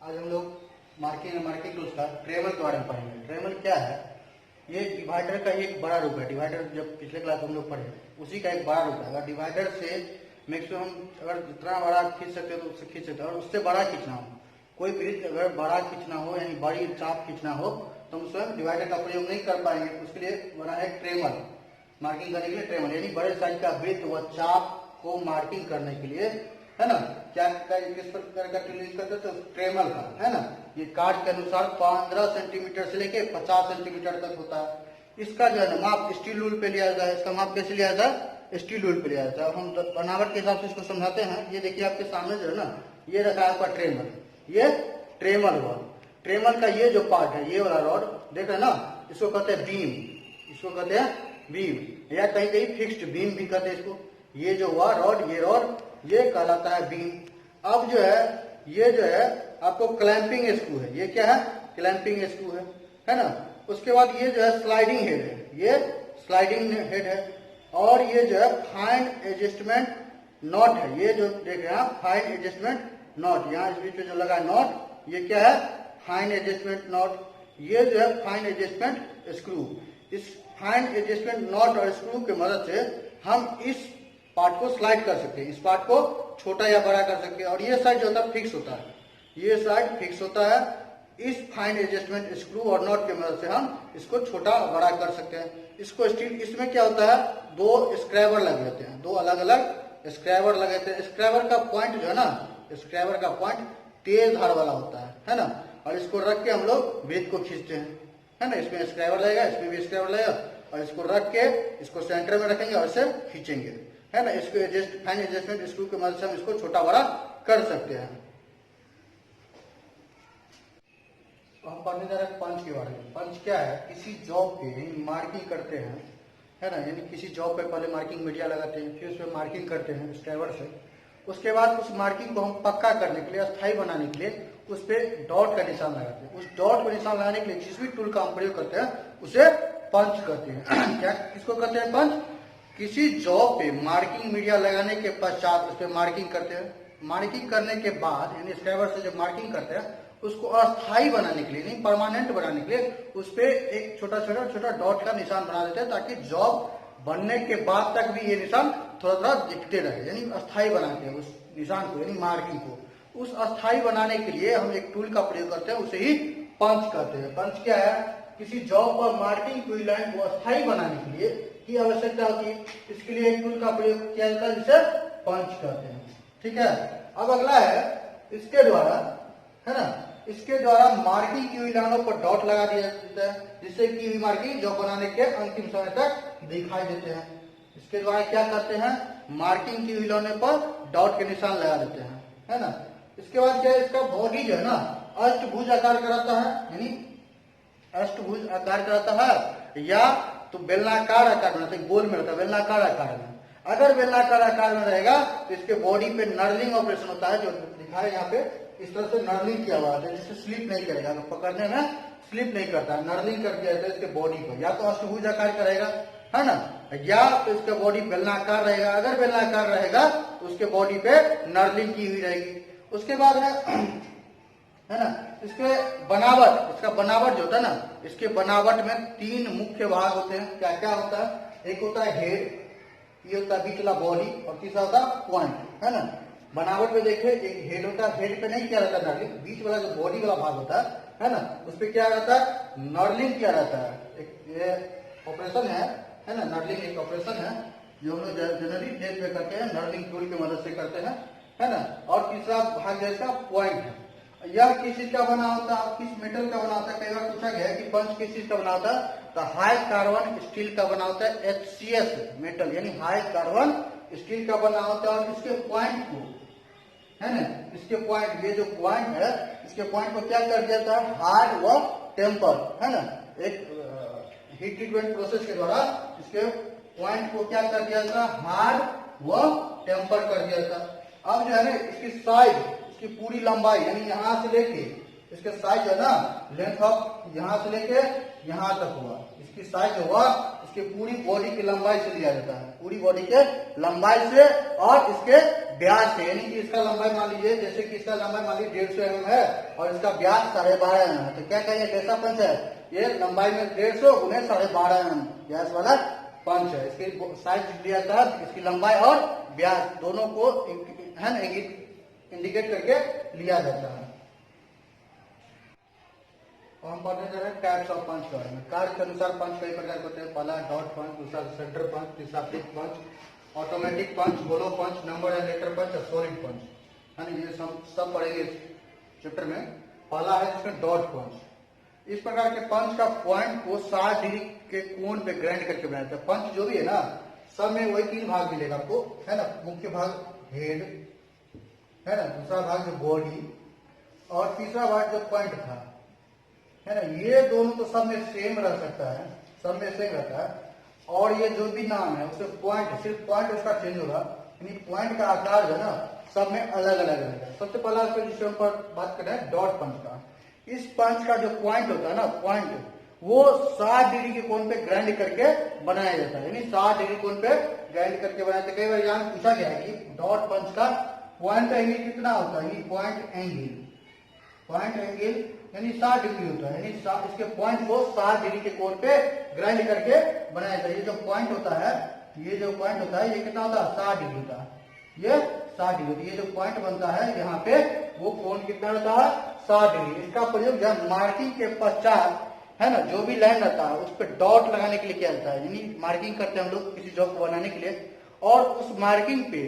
आज हम लोग मार्किंग टूल्स का ट्रेमल के बारे में पढ़ेंगे। ट्रेमल क्या है? ये डिवाइडर का एक बड़ा रूप है। डिवाइडर जब पिछले क्लास हम लोग पढ़े उसी का एक बड़ा रूप है। अगर डिवाइडर से मैक्सिमम अगर जितना बड़ा खींच सकते हो तो उससे खींच सकते हो, और उससे बड़ा खींचना हो, कोई वृत्त अगर बड़ा खींचना हो यानी बड़ी चाप खींचना हो तो हम स्वयं डिवाइडर का प्रयोग नहीं कर पाएंगे। उसके लिए बना है ट्रेमल, मार्किंग करने के लिए ट्रेमल, यानी बड़े साइज का वृत्त व चाप को मार्किंग करने के लिए, है ना। क्या किस प्रकार का टूल यूज करते हैं? तो ट्रेमल का, है ना। ये काट के अनुसार 15 सेंटीमीटर से लेके 50 सेंटीमीटर तक होता है। इसका जो है ना माप स्टील रूल पे लिया जाता है। इसका माप कैसे लिया जाता है? स्टील रूल पे लिया जाता है। हम बनावट के हिसाब से इसको समझाते हैं। ये देखिए आपके सामने जो है ना, ये रखा है आपका ट्रेमल, ये ट्रेमल हुआ। ट्रेमल का ये जो पार्ट है, ये वाला रॉड देख रहे हैं ना, इसको कहते हैं बीम, इसको कहते हैं बीम, या कहीं कहीं फिक्स्ड बीम भी कहते हैं इसको। ये जो हुआ रॉड, ये रॉड, ये कहलाता है बीम। अब जो है ये जो है आपको क्लैंपिंग स्क्रू है। ये क्या है? क्लैंपिंग स्क्रू है ना। उसके बाद ये जो है स्लाइडिंग हेड है, ये स्लाइडिंग हेड है। और ये जो है फाइन एडजस्टमेंट नॉट है। ये जो देख रहे हैं आप, फाइन एडजस्टमेंट नॉट, यहाँ इस बीच में जो लगा है नॉट, ये क्या है? Fine adjustment not. ये जो है फाइन एडजस्टमेंट स्क्रू। इस फाइन एडजस्टमेंट नॉट और स्क्रू की मदद से हम इस पार्ट को स्लाइड कर सकते हैं, इस पार्ट को छोटा या बड़ा कर सकते हैं। और ये साइड जो होता है फिक्स होता है, ये साइड फिक्स होता है। इस फाइन एडजस्टमेंट स्क्रू और नॉट की मदद से हम इसको छोटा बड़ा कर सकते हैं। इसको स्टील, इसमें क्या होता है, दो स्क्रैबर लगे होते हैं, दो अलग अलग स्क्रैबर लगे होते हैं। स्क्रैबर का पॉइंट जो है ना, स्क्रैबर का पॉइंट तेज धार वाला होता है ना। और इसको रख के हम लोग वृत्त को खींचते हैं, है ना। इसमें स्क्रैबर लगेगा, इसमें भी स्क्रैबर लगेगा, और इसको रख के इसको सेंटर में रखेंगे और इसे खींचेंगे, है ना। इसको फाइन एडजस्टमेंट स्क्रू की मदद से हम इसको छोटा बड़ा कर सकते हैं। हम पढ़ने जा रहे हैं पंच के बारे में। पंच क्या है? किसी जॉब पे मार्किंग करते हैं, है ना, यानी किसी जॉब पे पहले मार्किंग मीडिया लगाते हैं, फिर उस पर मार्किंग करते हैं स्क्रैबर से। उसके बाद उस मार्किंग को हम पक्का करने के लिए, अस्थायी बनाने के लिए उस पर डॉट का निशान लगाते हैं। उस डॉट को निशान लगाने के लिए जिस भी टूल का हम प्रयोग करते हैं उसे पंच कहते हैं। क्या, किसको कहते हैं? पंच। किसी जॉब पे मार्किंग मीडिया लगाने के पश्चात उस पर मार्किंग करते हैं। मार्किंग करने के बाद यानी स्क्रैबर से जब मार्किंग करते हैं, उसको अस्थायी बनाने के लिए, नहीं परमानेंट बनाने के लिए, उस पर एक छोटा छोटा डॉट का निशान बना देते हैं, ताकि जॉब बनने के बाद तक भी ये निशान थोड़ा थोड़ा दिखते रहे, यानी अस्थायी बनाते हैं उस निशान को, यानी मार्किंग को। उस अस्थायी बनाने के लिए हम एक टूल का प्रयोग करते हैं, उसे ही पंच कहते हैं। पंच क्या है? किसी जॉब पर मार्किंग हुई लाइन को अस्थायी बनाने के लिए की आवश्यकता होती है, इसके लिए एक टूल का प्रयोग किया जाता है, जिसे पंच कहते हैं। ठीक है। अब अगला है, इसके द्वारा, है ना, इसके द्वारा मार्किंग की हुई लाइनों पर डॉट लगा दिया जाता है, जिससे की हुई मार्किंग जॉब बनाने के अंतिम समय तक दिखाई देते हैं। इसके द्वारा क्या करते हैं? मार्किंग की हुई लाइनों पर डॉट के निशान लगा देते हैं, है ना। इसके बाद क्या है? इसका बॉडी जो है ना अष्टभुज आकार का रहता है, यानी अष्टभुज आकार का रहता है, या तो बेलनाकार आकार में रहता है, गोल में रहता है, बेलनाकार आकार में। अगर बेलनाकार आकार में रहेगा तो इसके बॉडी पे नर्लिंग ऑपरेशन होता है, जो दिखा है यहाँ पे, इस तरह से नर्लिंग किया हुआ है, जिससे स्लिप नहीं करेगा, तो पकड़ने में स्लिप नहीं करता है। नर्लिंग कर दिया जाता है इसके बॉडी को, या तो अष्टभुज आकार का रहेगा, है ना, या तो इसका बॉडी बेलनाकार रहेगा। अगर बेलनाकार रहेगा तो उसके बॉडी पे नर्लिंग की हुई रहेगी। उसके बाद है ना, इसके बनावट, इसका बनावट जो होता है ना, इसके बनावट में 3 मुख्य भाग होते हैं। क्या क्या होता है? एक होता है हेड, ये होता है बीच वाला बॉडी, और तीसरा होता है पॉइंट, है ना। बनावट में देखिए, एक हेड होता है, हेड पे नहीं किया रहता नर्लिंग, बीच वाला जो बॉडी वाला भाग होता है ना, उस पर क्या रहता है? नर्लिंग किया रहता है। एक ये ऑपरेशन है ना, नर्लिंग एक ऑपरेशन है जो हम लोग जनरली डेट पे करते हैं, नर्लिंग टूल की मदद से करते हैं, है ना। और तीसरा भाग जैसा पॉइंट है। यह किस चीज का बना होता है? किस मेटल का बना होता है? कई बार पूछा गया है कि पंच किस चीज का बना होता है, तो हाई कार्बन स्टील का बना होता है, HCS मेटल, यानी हाई कार्बन स्टील का बना होता है। और इसके पॉइंट को, है ना, इसके पॉइंट, ये जो पॉइंट है, इसके पॉइंट को क्या कर दिया जाता है? हार्ड व टेम्पर, है ना। एक हीट ट्रीटमेंट प्रोसेस के द्वारा इसके पॉइंट को क्या कर दिया जाता है? हार्ड व टेम्पर कर दिया जाता है। अब जो है ना, इसकी साइज, इसकी पूरी लंबाई, यानी यहाँ से लेके इसके साइज है ना, लेंथ ऑफ यहाँ से लेके यहाँ तक हुआ, इसकी साइज हुआ, इसके पूरी बॉडी की लंबाई से लिया जाता है, पूरी बॉडी के लंबाई से और इसके व्यास से, यानी कि इसका लंबाई मान लीजिए, जैसे कि इसका लंबाई मान लीजिए 150 mm है और इसका व्यास 12.5 mm है, तो क्या कहेंगे कैसा पंच है, ये लंबाई में 150 गुने 12.5 mm व्यास वाला पंच है। इसकी साइज दिया था, इसकी लंबाई और व्यास दोनों को है ना इंडिकेट करके लिया जाता है। और हम पढ़ने जा रहे हैं टाइप्स ऑफ पंच के बारे में। कार्य के अनुसार पंच कई प्रकार के होते हैं। पहला डॉट पंच, दूसरा सेंटर पंच, तीसरा pick punch, automatic punch, hollow punch, number and letter punch और सॉलिड पंच, है ना, ये सब पढ़ेंगे इस चैप्टर में। पहला है जिसमें डॉट पंच। इस प्रकार के पंच का पॉइंट को 60 डिग्री के कोण पे ग्राइंड करके बनाते हैं। पंच जो भी है ना, सब में वही 3 भाग मिलेगा आपको, है ना, मुख्य भाग हेड, है ना, दूसरा भाग जो बॉडी और तीसरा भाग जो पॉइंट था, है ना, ये दोनों तो सब में सेम रह सकता है, सब में सेम रहता है। और ये जो भी नाम है उसमें पॉइंट, सिर्फ पॉइंट उसका चेंज होगा, यानी पॉइंट का आकार जो है ना सब में अलग अलग रहेगा। सबसे पहला जिसके ऊपर बात कर रहे हैं डॉट पंच का। इस पंच का जो पॉइंट होता है ना, पॉइंट वो 60 डिग्री के कोण पे ग्राइंड करके बनाया जाता है, यानी 60 डिग्री कोण पे ग्राइंड करके बनाया जाता है। कई बार यहाँ पूछा गया है कि डॉट पंच का पॉइंट एंगल कितना होता है, पॉइंट एंगल यानी 60 डिग्री होता है, यानी इसके पॉइंट को 60 डिग्री के कोण पे ग्राइंड करके बनाया जाता है। ये जो पॉइंट होता है, ये कितना होता है, 60 डिग्री होता है, ये 60 डिग्री। ये जो पॉइंट बनता है यहाँ पे, वो कोण कितना होता है, 60 डिग्री। इसका प्रयोग जब मार्किंग के पश्चात, है ना, जो भी लाइन रहता है उस पर डॉट लगाने के लिए किया जाता है, यानी मार्किंग करते हैं हम लोग किसी जॉब को बनाने के लिए, और उस मार्किंग पे,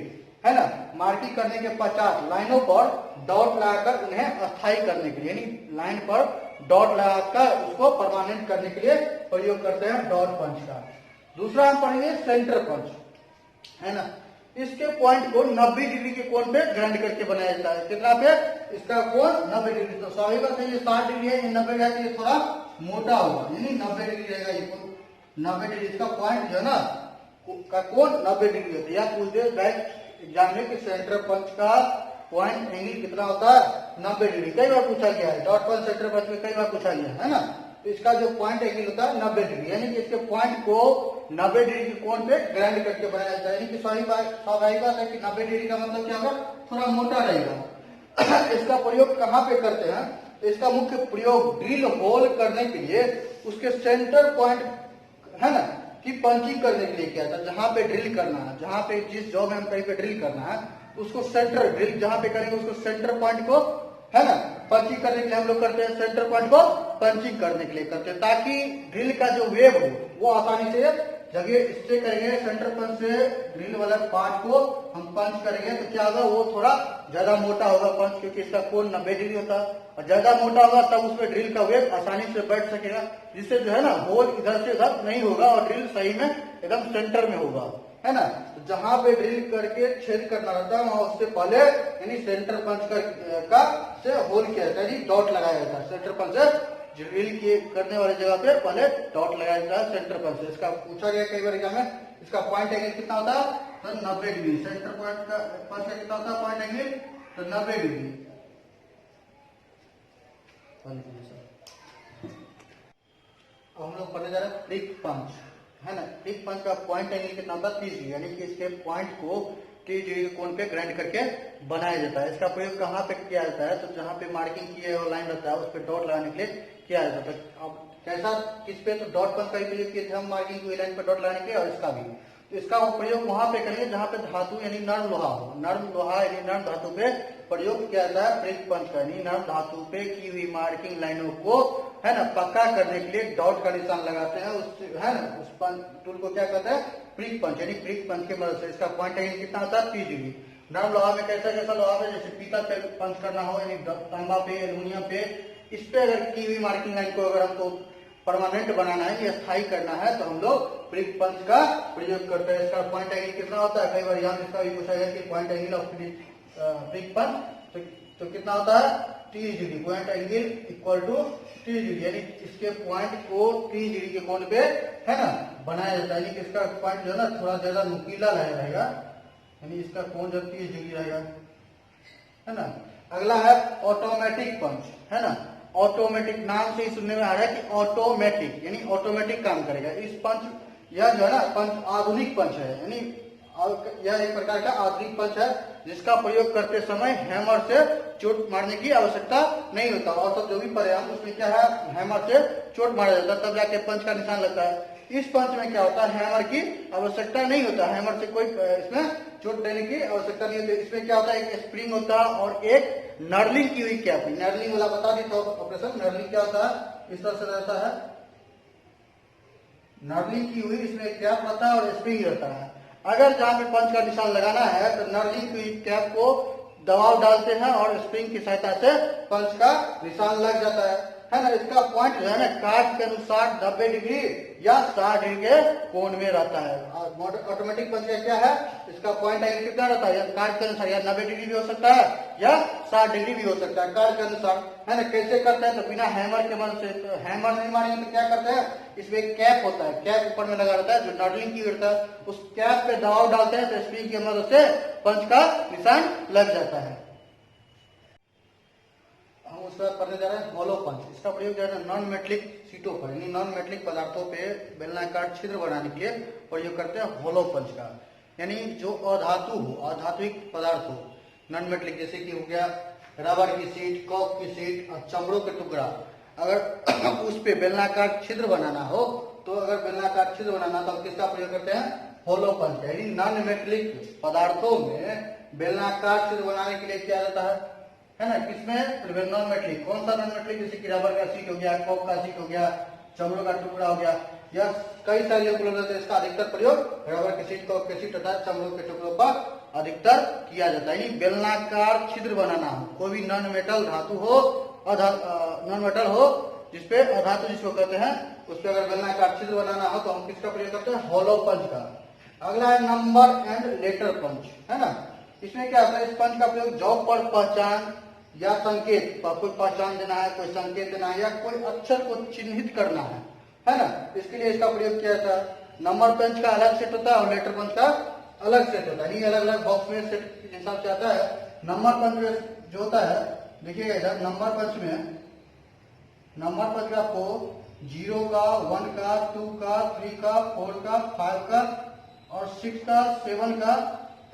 है ना, मार्किंग करने के पश्चात लाइनों पर डॉट लगाकर उन्हें अस्थायी करने के लिए, यानी लाइन पर डॉट लगाकर उसको परमानेंट करने के लिए प्रयोग करते हैं डॉट पंच का। दूसरा हम पढ़ेंगे सेंटर पंच, है ना। इसके पॉइंट को 90 डिग्री के कोण पे ग्राइंड करके बनाया जाता है। कितना पे, इसका कोण 90 डिग्री। तो स्वाभाविक बात है, ये 60 डिग्री है, ये 90 है, तो ये थोड़ा मोटा होगा, यानी 90 डिग्री रहेगा ये कोण, 90 डिग्री। इसका पॉइंट जो है ना का कोण 90 डिग्री होता है। या पूछ दे एग्जाम में कि सेंटर पंच का पॉइंट एंगल कितना होता है, 90 डिग्री। कई बार पूछा गया है, डॉट पंच सेंटर पंच में कई बार पूछा गया है ना। तो इसका जो पॉइंट एंगल होता है 90 डिग्री, यानी कि इसके पॉइंट को 90 डिग्री के कोण पे ग्राइंड करके बनाया जाता है। यानी कि स्वाभाविक बात है कि 90 डिग्री का मतलब क्या होगा, थोड़ा मोटा रहेगा। इसका प्रयोग कहाँ पे करते हैं, तो इसका मुख्य प्रयोग ड्रिल होल करने के लिए, उसके सेंटर पॉइंट, है ना, की पंचिंग करने के लिए किया था। जहां पे ड्रिल करना है, जहां पे जिस जॉब में हम कहीं पे ड्रिल करना है, उसको सेंटर ड्रिल जहां पे करेंगे उसको सेंटर पॉइंट को, है ना, पंचिंग करने के लिए हम लोग करते हैं, सेंटर पॉइंट को पंचिंग करने के लिए करते हैं, ताकि ड्रिल का जो वेब हो वो आसानी से जगह स्टे करेंगे। सेंटर पंच से ड्रिल वाला पार्ट को हम पंच करेंगे तो क्या होगा, वो थोड़ा ज्यादा मोटा होगा पंच, क्योंकि इसका कोण 90 डिग्री होता है, और ज्यादा मोटा होगा तब उसमें ड्रिल का वेब आसानी से बैठ सकेगा, जिससे जो है ना होल इधर से उधर नहीं होगा और ड्रिल सही में एकदम सेंटर में होगा, है ना। तो जहां पे ड्रिल करके छेद करना रहता है वहां उससे पहले, यानी सेंटर पंच का से होल किया जाता है, डॉट लगाया जाता है। सेंटर पंच से ड्रिल के करने वाली जगह पे पहले डॉट लगाया जाता है सेंटर पंच से। इसका पूछा गया कई बार एग्जाम में, इसका पॉइंट एंगल कितना होता है, तो 90 डिग्री। सेंटर पॉइंट का पंच का कितना होता है पॉइंट एंगल, तो 90 डिग्री। अब हम लोग पढ़ने जा रहे हैं प्रिक पंच, है ना। प्रिक पंच का पॉइंट एंगल कितना होता है, 30 डिग्री, यानी कि इसके पॉइंट को 30 डिग्री के कोण पे ग्राइंड करके बनाया जाता है। इसका प्रयोग कहाँ पे किया जाता है, तो जहाँ पे मार्किंग किए हुआ लाइन रहता है उस पर डॉट लगाने के लिए किया जाता है। अब कैसा, किस पे, तो डॉट पंच का भी प्रयोग किए थे हम मार्किंग की लाइन पर डॉट लगाने के, और इसका भी। तो इसका वो प्रयोग वहां पे करेंगे जहाँ पे धातु यानी नर्म लोहा हो, नर्म लोहा यानी नर्म धातु पे प्रयोग किया जाता है प्रिक पंच का, यानी नर्म धातु पे की हुई मार्किंग लाइनों को, है ना, पक्का करने के लिए डॉट का निशान लगाते हैं, उससे, है ना, उस पंच टूल को क्या कहते हैं, प्रिक पंच, यानी प्रिक पंच की मदद से। इसका पॉइंट एंगल कितना होता है, 30 डिग्री। नर्म लोहा में कैसा कैसा लोहा पे, जैसे पीतल पे पंच करना हो, यानी तांबा पे, एल्यूमिनियम पे, इस पे अगर की हुई मार्किंग लाइन को अगर हमको परमानेंट बनाना है या स्थायी करना है तो हम लोग प्रिक पंच का प्रयोग करते हैं। इसका पॉइंट एंगल कितना होता है, कई बार यहाँ इसका भी पूछा गया कि point angle of prick punch तो कितना होता है, 30 degree. Point angle equal to 30 degree, यानी इसके पॉइंट को 30 डिग्री के कोण पे, है ना, बनाया जाता है। यानी इसका पॉइंट जो है ना थोड़ा ज्यादा नुकीला रहेगा, यानी इसका कोण जब 30 डिग्री रहेगा, है ना। अगला है ऑटोमेटिक पंच, है ना। ऑटोमेटिक नाम से ही सुनने में आ रहा है कि ऑटोमेटिक, यानी ऑटोमेटिक काम करेगा। इस पंच, यह जो है ना पंच आधुनिक पंच है, यानी यह एक प्रकार का आधुनिक पंच है। जिसका प्रयोग करते समय हैमर से चोट मारने की आवश्यकता नहीं होता। और सब जो भी पढ़े हम उसमें क्या है, हैमर से चोट मारा जाता है, तब जाके पंच का निशान लगता है। इस पंच में क्या होता है, हैमर की आवश्यकता नहीं होता, हैमर से कोई इसमें चोट देने की आवश्यकता नहीं होती। इसमें क्या होता है, एक स्प्रिंग होता है और एक नर्लिंग की हुई कैप। नर्लिंग वाला बता दी तो ऑपरेशन, नर्लिंग क्या होता है, इस तरह से रहता है, नर्लिंग की हुई इसमें कैप रहता है और स्प्रिंग रहता है। अगर जहां पे पंच का निशान लगाना है तो नर्लिंग की हुई कैप को दबाव डालते हैं और स्प्रिंग की सहायता से पंच का निशान लग जाता है ना। इसका पॉइंट जो है ना काट के अनुसार 90 डिग्री या 60 डिग्री के कोण में रहता है। ऑटोमेटिक पंच का क्या है, इसका पॉइंट एंगल कितना रहता है, या काट के अनुसार या 90 डिग्री भी हो सकता है या 60 डिग्री भी हो सकता है, काट के अनुसार, है ना। कैसे करते हैं, तो बिना हैमर के मदद से, तो हैमर नहीं मारेंगे तो क्या करते हैं, इसमें एक कैप होता है, कैप ऊपर में लगा रहता है जो नर्लिंग की रहता है, उस कैप पे दबाव डालते हैं तो स्प्रिंग की मदद से पंच का निशान लग जाता है। हम उसके बाद पढ़ने जा रहे हैं हॉलो पंच। इसका प्रयोग जो है नॉन मेटलिक सीटों पर, यानी नॉन मेटलिक पदार्थों पे बेलनाकार छिद्र बनाने के लिए प्रयोग करते हैं हॉलो पंच का। यानी जो अधातु हो, अधात्विक पदार्थ हो, नॉन मेटलिक, जैसे कि हो गया रबर की सीट, कॉक की सीट और चमड़ों के टुकड़ा, अगर उस पे बेलनाकार छिद्र बनाना हो तो अगर बेलनाकार छिद्र बनाना तो हम किसका प्रयोग करते हैं, हॉलो पंच। यानी नॉन मेटलिक पदार्थों में बेलनाकार छिद्र बनाने के लिए किया जाता है ना। किसमें, नॉन मेटलिक, कौन सा नॉन मेटलिक, जैसे कि रबर का सीट हो गया, कॉक का सीट हो गया, चमड़ों का टुकड़ा हो गया, या कई सारे उपलब्ध है, इसका अधिकतर प्रयोग रबर के सीट, कॉक के सीट तथा चमड़ों के टुकड़ों पर अधिकतर किया जाता है। बेलनाकार छिद्र बनाना हो, कोई भी नॉन मेटल धातु हो, नॉन मेटल हो जिसपे अधातु जिसको कहते हैं, उस पर अगर बेलनाकार छिद्र बनाना हो तो हम किसका प्रयोग करते हैं, हॉलो पंच का। अगला है नंबर एंड लेटर पंच, है ना। इसमें क्या होता है, इस पंच का प्रयोग जॉब पर पहचान या संकेत, कोई पहचान देना है, कोई संकेत देना है, या कोई अक्षर को चिन्हित करना है ना, इसके लिए इसका प्रयोग किया जाता है। नंबर पंच का अलग सेट होता है और लेटर पंच का अलग सेट होता है, अलग अलग बॉक्स में सेट के हिसाब से आता है। नंबर पंच जो होता है, देखिएगा इधर नंबर पंच में, नंबर पंच का आपको 0 का, 1 का, 2 का, 3 का, 4 का, 5 का और 6 का, 7 का,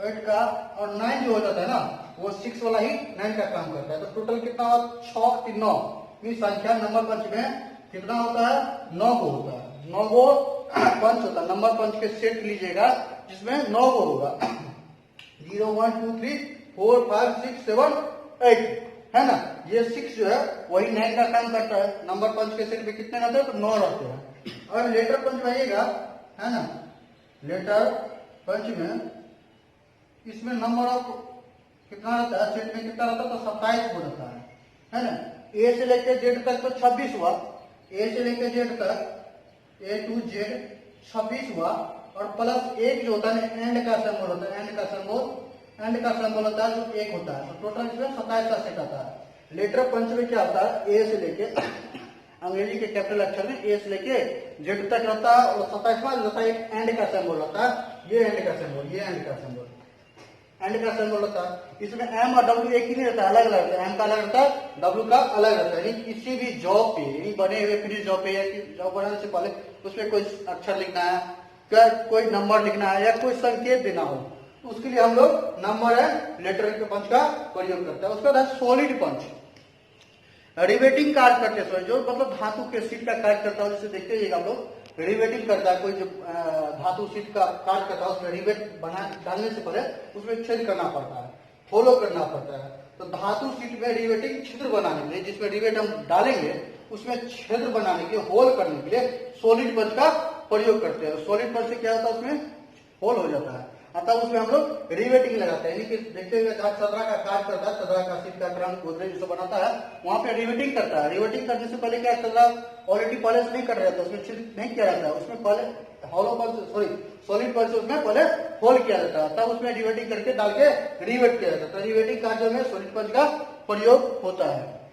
8 का और 9 जो हो जाता है ना, वो 6 वाला ही 9 का काम करता है। तो टोटल कितना होता है, 6 3 9 की संख्या नंबर पंच में कितना होता है, 9 को होता है। 9 को पंच होता है, नंबर पंच के सेट लीजिएगा जिसमें 9 को होगा, 0 1 2 3 4 5 6 7 8, है ना। ये 6 जो है वही 9 का काम करता है। नंबर पंच के सेट में कितने रहते हैं, तो 9 रहते हैं। और लेटर पंच में आइएगा, है ना, लेटर पंच में इसमें नंबर ऑफ कितना रहता है, सेट में कितना रहता है, तो 27 को रहता है ना। ए से लेकर जेड तक तो 26 हुआ, ए से लेकर जेड तक, ए टू जेड 26 हुआ, और प्लस एक जो होता है एंड का सिंबल होता है, एंड का सिंबल होता है जो 1 होता है, तो टोटल इसमें 27 का सेट आता है। लेटर पंच में क्या होता है, ए से लेके अंग्रेजी के कैपिटल अक्षर में ए से लेके जेड तक रहता है, और 27वां जो होता है एक एंड का सिंबल होता है, ये एंड का सिंबल, ये एंड का सिंबल, एंड का सिंबल होता है। इसमें एम और डब्ल्यू एक ही नहीं रहता, अलग अलग रहता है, एम का अलग रहता है, डब्ल्यू का अलग रहता है। यानी किसी भी जॉब पे, बने हुए फिनिश जॉब पे या जॉब बनाने से पहले उसमें कोई अक्षर लिखना है, कोई नंबर लिखना है या कोई संकेत देना हो, तो उसके लिए हम लोग नंबर एंड लेटर के पंच का प्रयोग करते हैं। उसके बाद सॉलिड पंच, रिवेटिंग कार्य करते हैं, जो मतलब धातु के सीट का कार्य करता है, जैसे देखते रहिएगा हम लोग, रिवेटिंग करता है, कोई जो धातु सीट का कार्य करता है उसमें रिवेट बना डालने से पहले उसमें छेद करना पड़ता है, फॉलो करना पड़ता है। तो धातु सीट में रिवेटिंग छिद्र बनाने के लिए, जिसमें रिवेट हम डालेंगे उसमें छिद्र बनाने के लिए, होल करने के लिए सॉलिड पंच का प्रयोग करते हैं। सॉलिड पंच से क्या होता है, उसमें होल हो जाता है, अतः उसमें हम लोग रिवेटिंग लगाते हैं। यानी कि देखते हुए जहाँ चदरा का कार्य करता है, चदरा का सीट का क्रम गोदरेज जिसको बनाता है, वहां पे रिवेटिंग करता है। रिवेटिंग करने से पहले क्या, चदरा ऑलरेडी पहले से नहीं कर रहा था, उसमें छिद्र नहीं किया जाता है, उसमें पहले हॉलो पंच, सॉरी सॉलिड पंच उसमें पहले होल किया जाता है, तब उसमें रिवेटिंग करके डाल के रिवेट किया जाता है। तो रिवेटिंग कार्य में सॉलिड पंच का प्रयोग होता है।